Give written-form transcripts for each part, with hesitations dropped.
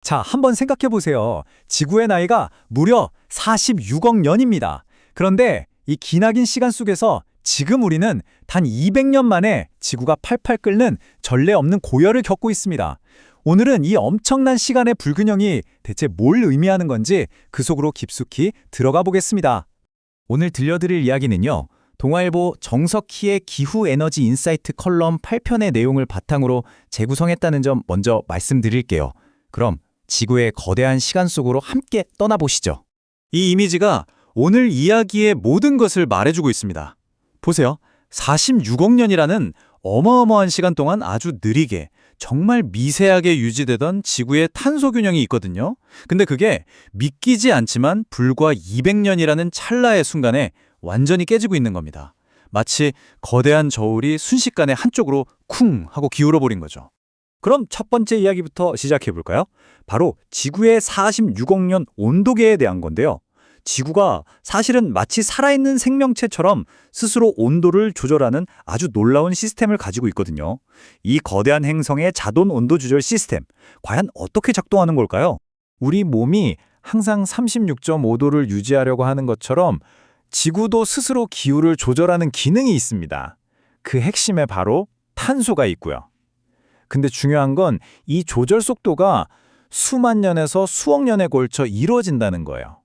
자, 한번 생각해 보세요. 지구의 나이가 무려 46억 년입니다. 그런데 이 기나긴 시간 속에서 지금 우리는 단 200년 만에 지구가 팔팔 끓는 전례 없는 고열을 겪고 있습니다. 오늘은 이 엄청난 시간의 불균형이 대체 뭘 의미하는 건지 그 속으로 깊숙이 들어가 보겠습니다. 오늘 들려드릴 이야기는요, 동아일보 정석희의 기후에너지 인사이트 컬럼 8편의 내용을 바탕으로 재구성했다는 점 먼저 말씀드릴게요. 그럼 지구의 거대한 시간 속으로 함께 떠나보시죠. 이 이미지가 오늘 이야기의 모든 것을 말해주고 있습니다. 보세요. 46억 년이라는 어마어마한 시간 동안 아주 느리게, 정말 미세하게 유지되던 지구의 탄소 균형이 있거든요. 근데 그게 믿기지 않지만 불과 200년이라는 찰나의 순간에 완전히 깨지고 있는 겁니다. 마치 거대한 저울이 순식간에 한쪽으로 쿵 하고 기울어버린 거죠. 그럼 첫 번째 이야기부터 시작해 볼까요? 바로 지구의 46억 년 온도계에 대한 건데요. 지구가 사실은 마치 살아있는 생명체처럼 스스로 온도를 조절하는 아주 놀라운 시스템을 가지고 있거든요. 이 거대한 행성의 자동 온도 조절 시스템, 과연 어떻게 작동하는 걸까요? 우리 몸이 항상 36.5도를 유지하려고 하는 것처럼 지구도 스스로 기후를 조절하는 기능이 있습니다. 그 핵심에 바로 탄소가 있고요. 근데 중요한 건 이 조절 속도가 수만 년에서 수억 년에 걸쳐 이루어진다는 거예요.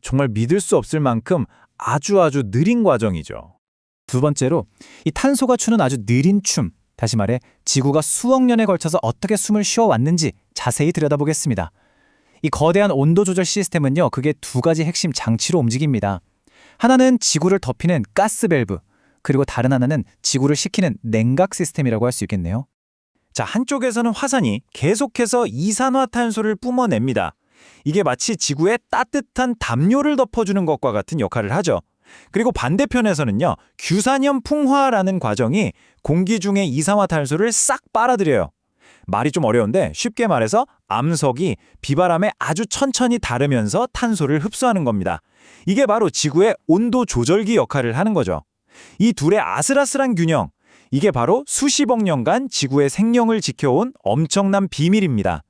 정말 믿을 수 없을 만큼 아주 느린 과정이죠. 두 번째로, 이 탄소가 추는 아주 느린 춤, 다시 말해 지구가 수억 년에 걸쳐서 어떻게 숨을 쉬어왔는지 자세히 들여다보겠습니다. 이 거대한 온도 조절 시스템은요, 그게 두 가지 핵심 장치로 움직입니다. 하나는 지구를 덮이는 가스 밸브, 그리고 다른 하나는 지구를 식히는 냉각 시스템이라고 할 수 있겠네요. 자, 한쪽에서는 화산이 계속해서 이산화탄소를 뿜어냅니다. 이게 마치 지구에 따뜻한 담요를 덮어주는 것과 같은 역할을 하죠. 그리고 반대편에서는요, 규산염 풍화라는 과정이 공기 중의 이산화탄소를 싹 빨아들여요. 말이 좀 어려운데 쉽게 말해서 암석이 비바람에 아주 천천히 닳으면서 탄소를 흡수하는 겁니다. 이게 바로 지구의 온도 조절기 역할을 하는 거죠. 이 둘의 아슬아슬한 균형, 이게 바로 수십억 년간 지구의 생명을 지켜온 엄청난 비밀입니다.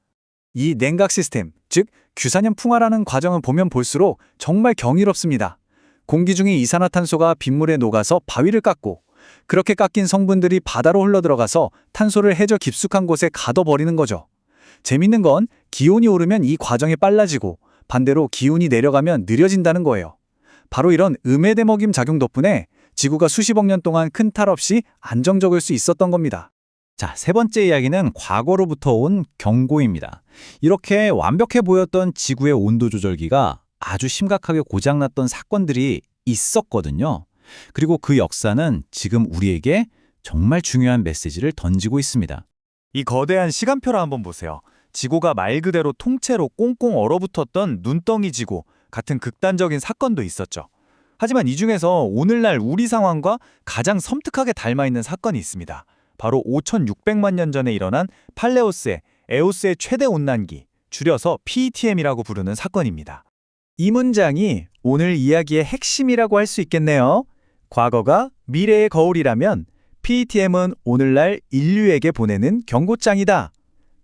이 냉각 시스템, 즉 규산염 풍화라는 과정을 보면 볼수록 정말 경이롭습니다. 공기 중의 이산화탄소가 빗물에 녹아서 바위를 깎고, 그렇게 깎인 성분들이 바다로 흘러들어가서 탄소를 해저 깊숙한 곳에 가둬버리는 거죠. 재밌는 건 기온이 오르면 이 과정이 빨라지고 반대로 기온이 내려가면 느려진다는 거예요. 바로 이런 음해대먹임 작용 덕분에 지구가 수십억 년 동안 큰 탈 없이 안정적일 수 있었던 겁니다. 자, 세 번째 이야기는 과거로부터 온 경고입니다. 이렇게 완벽해 보였던 지구의 온도 조절기가 아주 심각하게 고장났던 사건들이 있었거든요. 그리고 그 역사는 지금 우리에게 정말 중요한 메시지를 던지고 있습니다. 이 거대한 시간표를 한번 보세요. 지구가 말 그대로 통째로 꽁꽁 얼어붙었던 눈덩이 지구 같은 극단적인 사건도 있었죠. 하지만 이 중에서 오늘날 우리 상황과 가장 섬뜩하게 닮아있는 사건이 있습니다. 바로 5,600만 년 전에 일어난 팔레오스의 에오스의 최대 온난기, 줄여서 PETM이라고 부르는 사건입니다. 이 문장이 오늘 이야기의 핵심이라고 할 수 있겠네요. 과거가 미래의 거울이라면 PETM은 오늘날 인류에게 보내는 경고장이다.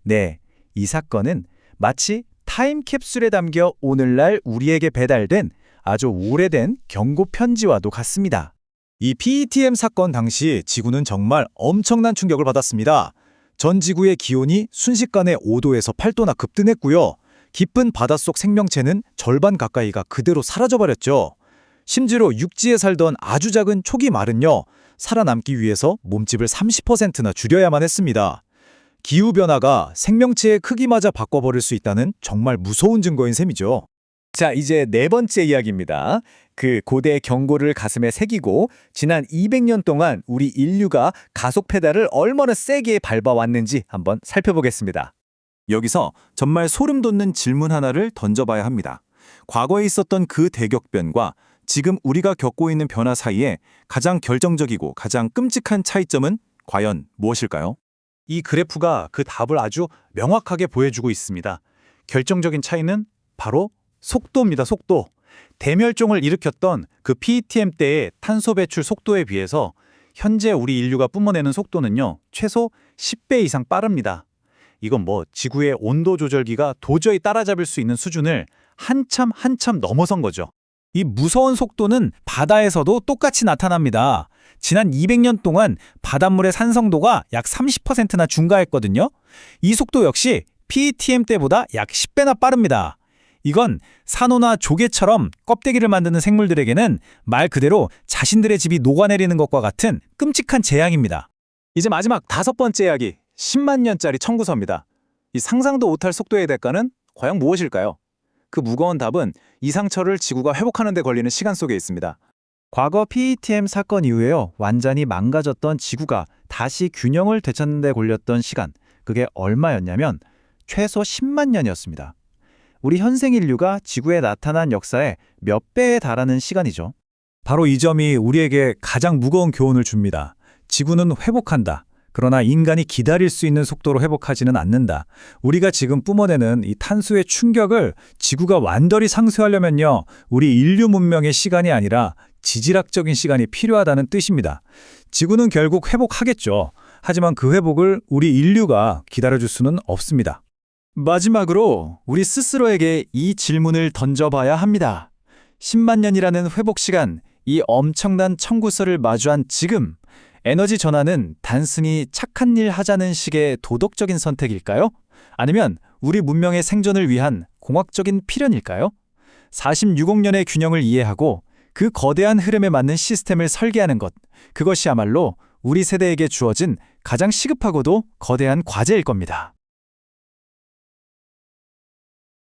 네, 이 사건은 마치 타임캡슐에 담겨 오늘날 우리에게 배달된 아주 오래된 경고 편지와도 같습니다. 이 PETM 사건 당시 지구는 정말 엄청난 충격을 받았습니다. 전 지구의 기온이 순식간에 5도에서 8도나 급등했고요. 깊은 바닷속 생명체는 절반 가까이가 그대로 사라져버렸죠. 심지어 육지에 살던 아주 작은 초기 말은요, 살아남기 위해서 몸집을 30%나 줄여야만 했습니다. 기후변화가 생명체의 크기마저 바꿔버릴 수 있다는 정말 무서운 증거인 셈이죠. 자, 이제 네 번째 이야기입니다. 그 고대 경고를 가슴에 새기고 지난 200년 동안 우리 인류가 가속 페달을 얼마나 세게 밟아왔는지 한번 살펴보겠습니다. 여기서 정말 소름 돋는 질문 하나를 던져봐야 합니다. 과거에 있었던 그 대격변과 지금 우리가 겪고 있는 변화 사이에 가장 결정적이고 가장 끔찍한 차이점은 과연 무엇일까요? 이 그래프가 그 답을 아주 명확하게 보여주고 있습니다. 결정적인 차이는 바로 속도입니다. 속도. 대멸종을 일으켰던 그 PETM 때의 탄소 배출 속도에 비해서 현재 우리 인류가 뿜어내는 속도는요, 최소 10배 이상 빠릅니다. 이건 뭐 지구의 온도 조절기가 도저히 따라잡을 수 있는 수준을 한참 넘어선 거죠. 이 무서운 속도는 바다에서도 똑같이 나타납니다. 지난 200년 동안 바닷물의 산성도가 약 30%나 증가했거든요. 이 속도 역시 PETM 때보다 약 10배나 빠릅니다. 이건 산호나 조개처럼 껍데기를 만드는 생물들에게는 말 그대로 자신들의 집이 녹아내리는 것과 같은 끔찍한 재앙입니다. 이제 마지막 5번째 이야기, 10만 년짜리 청구서입니다. 이 상상도 못할 속도의 대가는 과연 무엇일까요? 그 무거운 답은 이 상처를 지구가 회복하는 데 걸리는 시간 속에 있습니다. 과거 PETM 사건 이후에요. 완전히 망가졌던 지구가 다시 균형을 되찾는 데 걸렸던 시간. 그게 얼마였냐면 최소 10만 년이었습니다. 우리 현생 인류가 지구에 나타난 역사의 몇 배에 달하는 시간이죠. 바로 이 점이 우리에게 가장 무거운 교훈을 줍니다. 지구는 회복한다. 그러나 인간이 기다릴 수 있는 속도로 회복하지는 않는다. 우리가 지금 뿜어내는 이 탄소의 충격을 지구가 완전히 상쇄하려면요. 우리 인류 문명의 시간이 아니라 지질학적인 시간이 필요하다는 뜻입니다. 지구는 결국 회복하겠죠. 하지만 그 회복을 우리 인류가 기다려줄 수는 없습니다. 마지막으로 우리 스스로에게 이 질문을 던져봐야 합니다. 10만 년이라는 회복 시간, 이 엄청난 청구서를 마주한 지금, 에너지 전환은 단순히 착한 일 하자는 식의 도덕적인 선택일까요? 아니면 우리 문명의 생존을 위한 공학적인 필연일까요? 46억 년의 균형을 이해하고 그 거대한 흐름에 맞는 시스템을 설계하는 것, 그것이야말로 우리 세대에게 주어진 가장 시급하고도 거대한 과제일 겁니다.